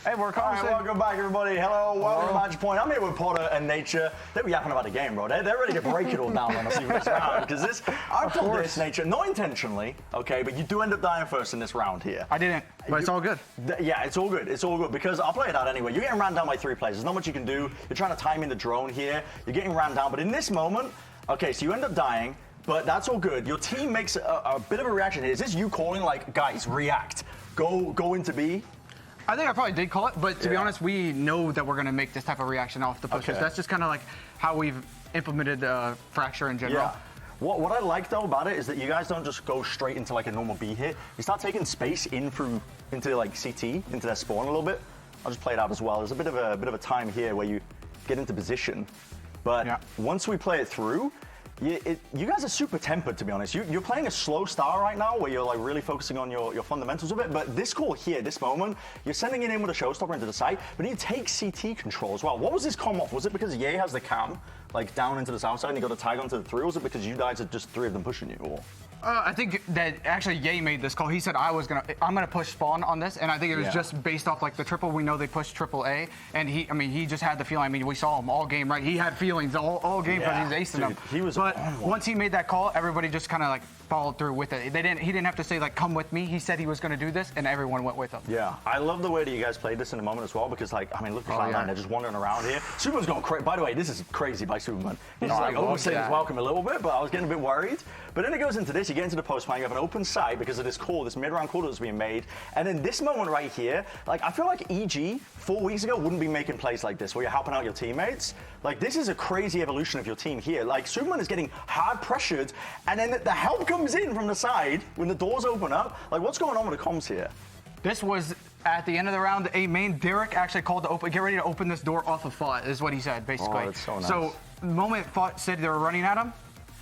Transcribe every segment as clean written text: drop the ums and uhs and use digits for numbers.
Hey, we're All right, welcome back, everybody. Hello, welcome to Match Point. I'm here with Potter and NaturE. They were yapping about the game, bro. They're ready to break it all down on us even this round. Because I played this, NaturE, not intentionally, okay, but you do end up dying first in this round here. I didn't, but it's all good. Yeah, it's all good. It's all good because I'll play it out anyway. You're getting ran down by 3 players. There's not much you can do. You're trying to time in the drone here. You're getting ran down, but in this moment, okay, so you end up dying. But that's all good. Your team makes a bit of a reaction here. Is this you calling, like, guys, react, go into B? I think I probably did call it, but to be honest, we know that we're going to make this type of reaction off the pushes. Okay. That's just kind of like how we've implemented Fracture in general. Yeah. What I like, though, about it is that you guys don't just go straight into, like, a normal B hit. You start taking space into, like, CT, into their spawn a little bit. I'll just play it out as well. There's a bit of a time here where you get into position. But once we play it through, you guys are super tempered, to be honest. You're playing a slow start right now where you're like really focusing on your fundamentals of it, but this call here, this moment, you're sending it in with a showstopper into the site, but you take CT control as well. What was this comm off? Was it because Ye has the cam like down into the south side and you got a tag onto the 3, or was it because you guys are just 3 of them pushing you? Or? I think that actually Ye made this call. He said I'm gonna push spawn on this, and I think it was just based off like the triple. We know they pushed triple A, and he just had the feeling. I mean, we saw him all game, right? He had feelings all game because he's acing them. He was. But once he made that call, everybody just kind of like followed through with it. He didn't have to say like come with me. He said he was gonna do this, and everyone went with him. Yeah, I love the way that you guys played this in a moment as well, because like I mean, look at Cloud9, they're just wandering around here. Superman's going crazy. By the way, this is crazy by Superman. He's just like overstaying his welcome a little bit, but I was getting a bit worried. But then it goes into this. You get into the post plan. You have an open site because of this call, this mid-round call that's being made. And then this moment right here, like I feel like EG 4 weeks ago wouldn't be making plays like this where you're helping out your teammates. Like this is a crazy evolution of your team here. Like Superman is getting hard pressured, and then the help comes in from the side when the doors open up. Like what's going on with the comms here? This was at the end of the round. Derek actually called to get ready to open this door off of Fought, is what he said basically. Oh, that's so nice. So the moment Fought said they were running at him,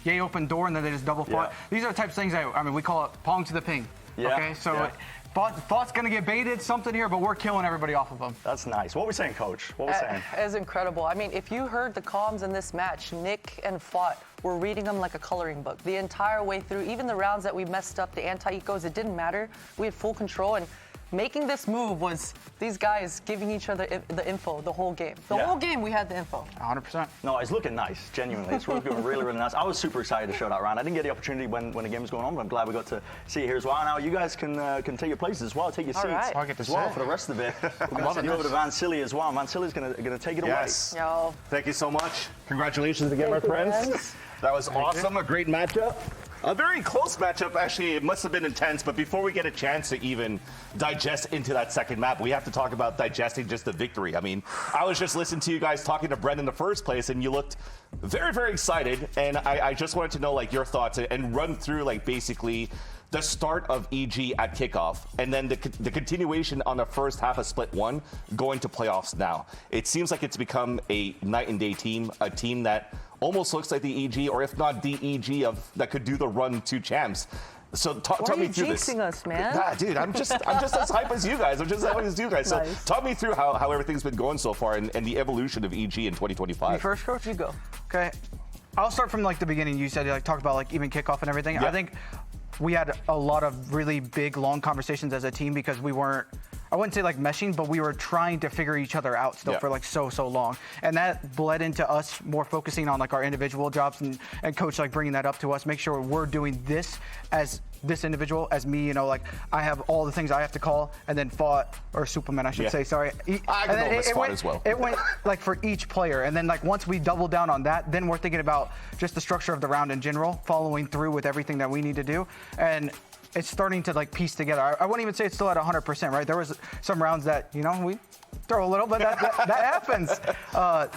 Ye open door, and then they just double Fought. These are the types of things that, I mean, we call it pong to the ping. Okay, so Fought's going to get baited, something here, but we're killing everybody off of him. That's nice. What are we saying, Coach? What are we saying? It's incredible. I mean, if you heard the comms in this match, Nick and Fought were reading them like a coloring book the entire way through. Even the rounds that we messed up, the anti-ecos, it didn't matter. We had full control, and making this move was these guys giving each other the info the whole game. The whole game we had the info. 100%. No, it's looking nice, genuinely. It's looking really, really nice. I was super excited to show that round. I didn't get the opportunity when the game was going on, but I'm glad we got to see it here as well. Now you guys can take your places as well, take your seats as well for the rest of it. We're going to send you over to Vansili as well. Vansili's going to take it away. Yo. Thank you so much. Congratulations again, my friends. That was awesome. A great matchup. A very close matchup. Actually, it must have been intense, but before we get a chance to even digest into that second map, we have to talk about digesting just the victory. I mean, I was just listening to you guys talking to Brent in the first place, and you looked very, very excited, and I just wanted to know, like, your thoughts and run through, like, basically the start of EG at kickoff, and then the continuation on the first half of Split 1 going to playoffs now. It seems like it's become a night and day team, a team that almost looks like the EG, or if not the EG that could do the run to champs. So talk me through this. Why are you jinxing us, man? Nah, dude, I'm just as hype as you guys. I'm just as hype as you guys. So talk me through how everything's been going so far and the evolution of EG in 2025. You first, Coach, you go. Okay, I'll start from like the beginning. You said you like talked about like even kickoff and everything. I think we had a lot of really big, long conversations as a team because we weren't, I wouldn't say like meshing, but we were trying to figure each other out still for like so long. And that bled into us more focusing on like our individual jobs and Coach like bringing that up to us, make sure we're doing this as this individual, as me, you know, like I have all the things I have to call, and then Fought, or Superman, I should say, sorry. I can go with Fought as well. It went like for each player. And then like once we double down on that, then we're thinking about just the structure of the round in general, following through with everything that we need to do. And it's starting to like piece together. I wouldn't even say it's still at 100%, right? There was some rounds that, you know, we throw a little, but that happens.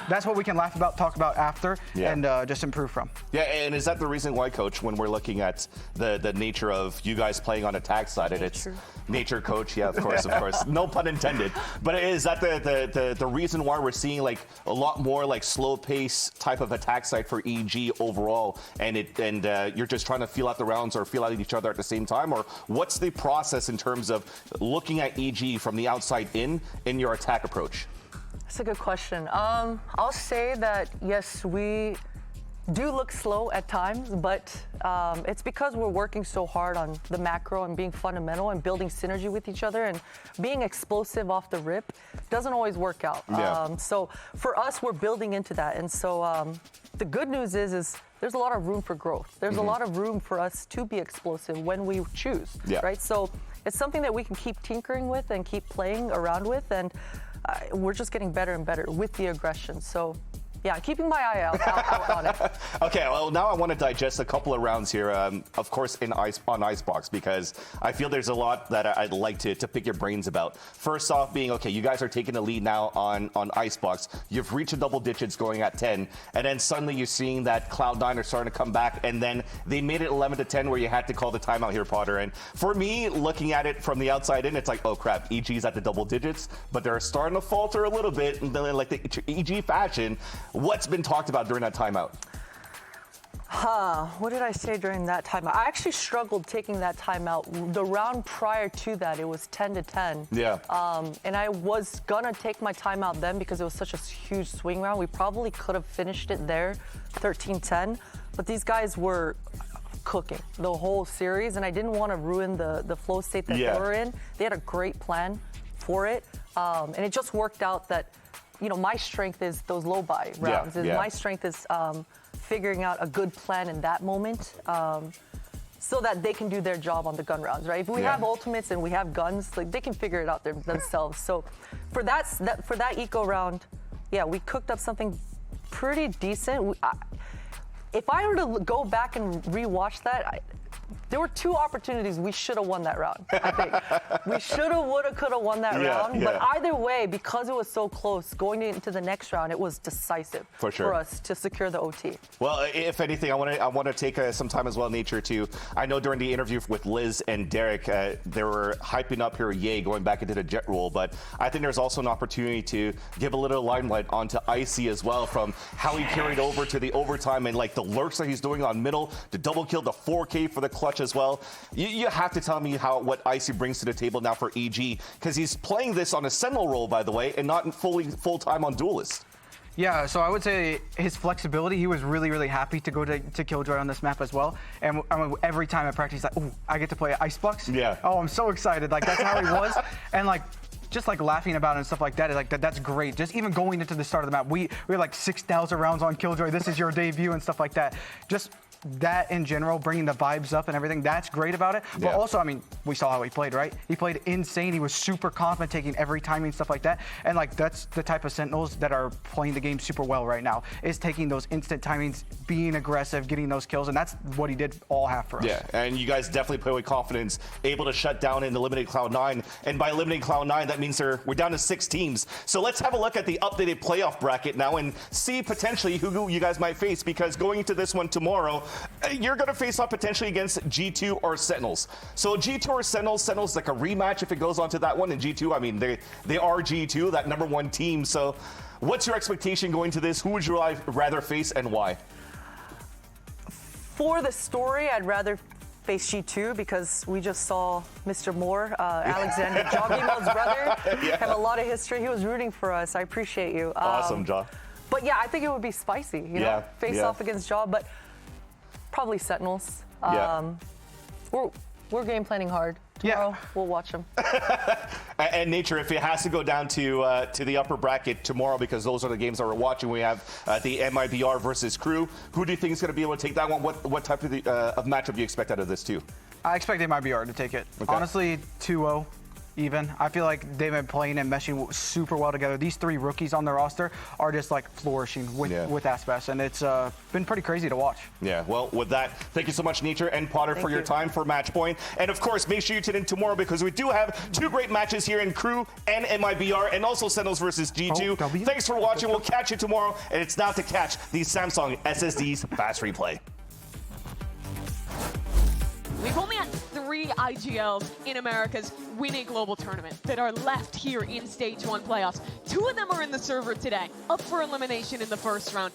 That's what we can laugh about, talk about after, and just improve from. Yeah, and is that the reason why, Coach, when we're looking at the nature of you guys playing on attack side, and it's NaturE, Coach, of course, no pun intended, but is that the reason why we're seeing like a lot more like slow pace type of attack side for EG overall, and you're just trying to feel out the rounds or feel out each other at the same time, or what's the process in terms of looking at EG from the outside in your attack approach? That's a good question. I'll say that, yes, we do look slow at times, but it's because we're working so hard on the macro and being fundamental and building synergy with each other, and being explosive off the rip doesn't always work out. Yeah. So for us, we're building into that. And so the good news is there's a lot of room for growth. There's a lot of room for us to be explosive when we choose, right? So it's something that we can keep tinkering with and keep playing around with, and we're just getting better and better with the aggression. So yeah, keeping my eye out on it. Okay, well, now I want to digest a couple of rounds here, of course, on Icebox, because I feel there's a lot that I'd like to pick your brains about. First off being, okay, you guys are taking the lead now on Icebox. You've reached the double digits going at 10, and then suddenly you're seeing that Cloud9 are starting to come back, and then they made it 11-10 where you had to call the timeout here, Potter. And for me, looking at it from the outside in, it's like, oh crap, EG's at the double digits, but they're starting to falter a little bit, and then like the EG fashion. What's been talked about during that timeout? What did I say during that timeout? I actually struggled taking that timeout. The round prior to that, it was 10-10. Yeah. And I was gonna take my timeout then because it was such a huge swing round. We probably could have finished it there, 13-10. But these guys were cooking the whole series, and I didn't want to ruin the flow state that they were in. They had a great plan for it, and it just worked out that, you know, my strength is those low buy rounds. My strength is figuring out a good plan in that moment, so that they can do their job on the gun rounds, right? If we have ultimates and we have guns, like, they can figure it out themselves. So for that eco round, yeah, we cooked up something pretty decent. If I were to go back and rewatch that, there were two opportunities we should have won that round, I think. We should have, would have, could have won that round. But either way, because it was so close, going into the next round, it was decisive for us to secure the OT. Well, if anything, I want to take some time as well, NaturE, too. I know during the interview with Liz and Derek, they were hyping up here, yay, going back into the jet rule. But I think there's also an opportunity to give a little limelight onto Icy as well, from how he carried over to the overtime and like the lurks that he's doing on middle, the double kill, the 4K for the clutch as well. You have to tell me what Icy brings to the table now for EG, because he's playing this on a Sentinel role, by the way, and not full-time on Duelist. Yeah, so I would say his flexibility, he was really, really happy to go to Killjoy on this map as well. And I mean, every time I practice, he's like, oh, I get to play Icebox? Yeah. Oh, I'm so excited. Like, that's how he was. And like, just like laughing about it and stuff like that, like that's great. Just even going into the start of the map, we had like 6,000 rounds on Killjoy. This is your debut and stuff like that. Just that in general, bringing the vibes up and everything, that's great about it. But also, I mean, we saw how he played, right? He played insane. He was super confident, taking every timing, stuff like that. And like, that's the type of Sentinels that are playing the game super well right now, is taking those instant timings, being aggressive, getting those kills. And that's what he did all half for us. Yeah, and you guys definitely play with confidence, able to shut down and eliminate Cloud9. And by eliminating Cloud9, that means we're down to 6 teams. So let's have a look at the updated playoff bracket now and see potentially who you guys might face, because going into this one tomorrow, you're going to face off potentially against G2 or Sentinels. So G2 or Sentinels like a rematch if it goes on to that one. And G2, I mean, they are G2, that #1 team. So what's your expectation going to this? Who would you rather face and why? For the story, I'd rather face G2 because we just saw Mr. Moore, Alexander Joggymo's brother, have a lot of history. He was rooting for us. I appreciate you. Awesome, Ja. But yeah, I think it would be spicy, you know, face off against Ja, but probably Sentinels. We're game planning hard. Tomorrow, we'll watch them. And NaturE, if it has to go down to the upper bracket tomorrow, because those are the games that we're watching, we have the MIBR versus Crew. Who do you think is going to be able to take that one? What type of matchup do you expect out of this too? I expect MIBR to take it. Okay. Honestly, 2-0. Even. I feel like they've been playing and meshing super well together. These 3 rookies on their roster are just like flourishing with Aspas, and it's been pretty crazy to watch. Yeah, well, with that, thank you so much, NaturE and Potter, for your time for Matchpoint. And of course, make sure you tune in tomorrow, because we do have 2 great matches here in Crew and MIBR, and also Sentinels versus G2. Thanks for watching. We'll catch you tomorrow, and it's now to catch these Samsung SSDs Fast Replay. We've only had 3 IGLs in America's winning global tournament that are left here in Stage 1 playoffs. 2 of them are in the server today, up for elimination in the first round.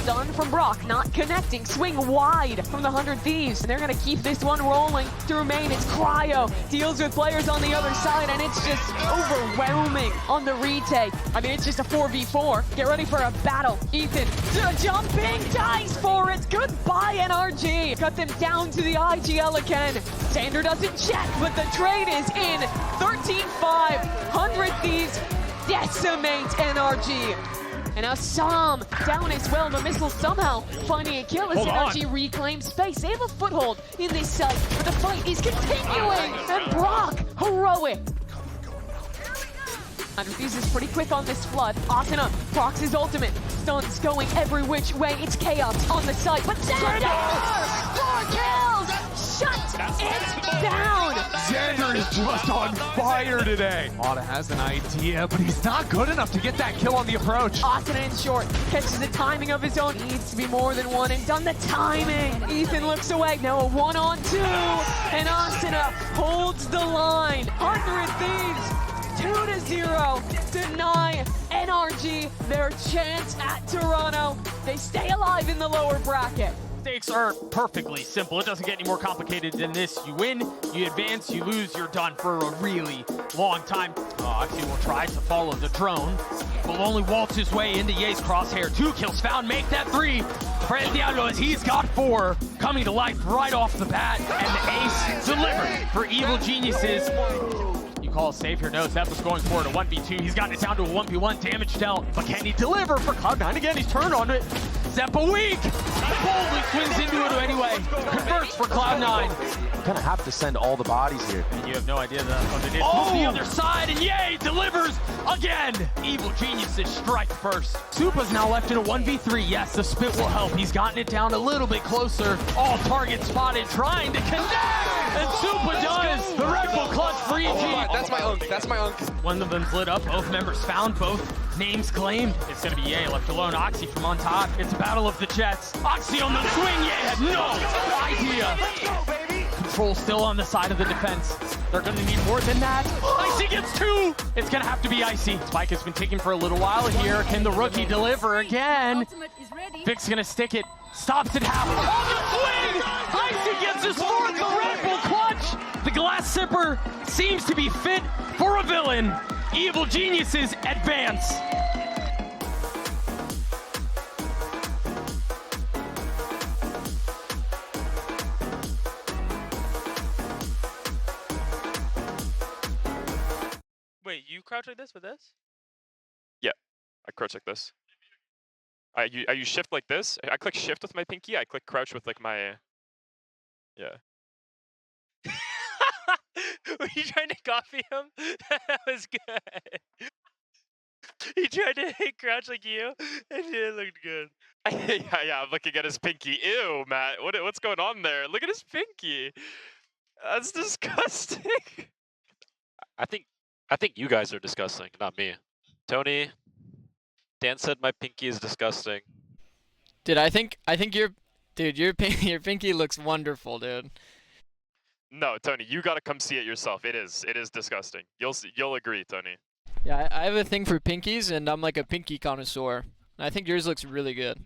Stun from Brock, not connecting. Swing wide from the 100 Thieves. And they're going to keep this one rolling to remain. It's Cryo. Deals with players on the other side, and it's just overwhelming on the retake. I mean, it's just a 4v4. Get ready for a battle. Ethan, jumping, dies for it. Goodbye, NRG. Cut them down to the IGL again. Sander doesn't check, but the trade is in. 13-5. 100 Thieves decimate NRG. And now Sam down as well. The missile somehow finding a kill as NRG reclaims space. They have a foothold in this site, but the fight is continuing. And Brock, heroic. And Thieves is pretty quick on this flood. Asuna procs his ultimate. Stuns going every which way. It's chaos on the site. But Xander! 4 kills! Shut it down! Xander is just on fire today. Otta has an idea, but he's not good enough to get that kill on the approach. Asuna in short, catches the timing of his own. Needs to be more than one and done the timing. Ethan looks away, now a 1-on-2. And Asuna holds the line. 100 Thieves, 2-0, deny NRG their chance at Toronto. They stay alive in the lower bracket. Stakes are perfectly simple. It doesn't get any more complicated than this. You win, you advance, you lose, you're done for a really long time. Oxy will try to follow the drone, but will only waltz his way into Ye's crosshair. 2 kills found, make that 3. Fred Diablo, as he's got 4, coming to life right off the bat, and the ace delivered for Evil Geniuses. Call safe here. No, Zep was going for it, a 1v2. He's gotten it down to a 1v1. Damage dealt, but can he deliver for Cloud9? Again, he's turned on it. Zep a weak. Boldly swings into it anyway. Converts for Cloud9. Gonna have to send all the bodies here. And you have no idea what it is. Oh! The other side, and Ye delivers again. Evil Geniuses strike first. Supa's now left in a 1v3. Yes, the spit will help. He's gotten it down a little bit closer. All targets spotted, trying to connect. And Supa does. The Red Bull clutch for EG. That's my unk. That's my unk. One of them's lit up. Both members found. Both names claimed. It's going to be Ye left alone. Oxy from on top. It's a battle of the Jets. Oxy on the swing. Ye has no idea. Control still on the side of the defense. They're going to need more than that. Icy gets 2. It's going to have to be Icy. Spike has been taking for a little while here. Can the rookie deliver again? Vic's going to stick it. Stops it half. On the swing! Icy gets his 4th. The Red Bull clutch. The glass sipper seems to be fit for a villain. Evil Geniuses advance. Wait, you crouch like this with this? Yeah, I crouch like this. I use shift like this. I click shift with my pinky. I click crouch with like my, yeah. Were you trying to copy him? That was good. He tried to crouch like you, and it looked good. yeah, I'm looking at his pinky. Ew, Matt. What's going on there? Look at his pinky. That's disgusting. I think you guys are disgusting, not me. Tony, Dan said my pinky is disgusting. Dude, I think your pinky looks wonderful, dude. No, Tony, you gotta come see it yourself. It is disgusting. You'll agree, Tony. Yeah, I have a thing for pinkies, and I'm like a pinky connoisseur. And I think yours looks really good.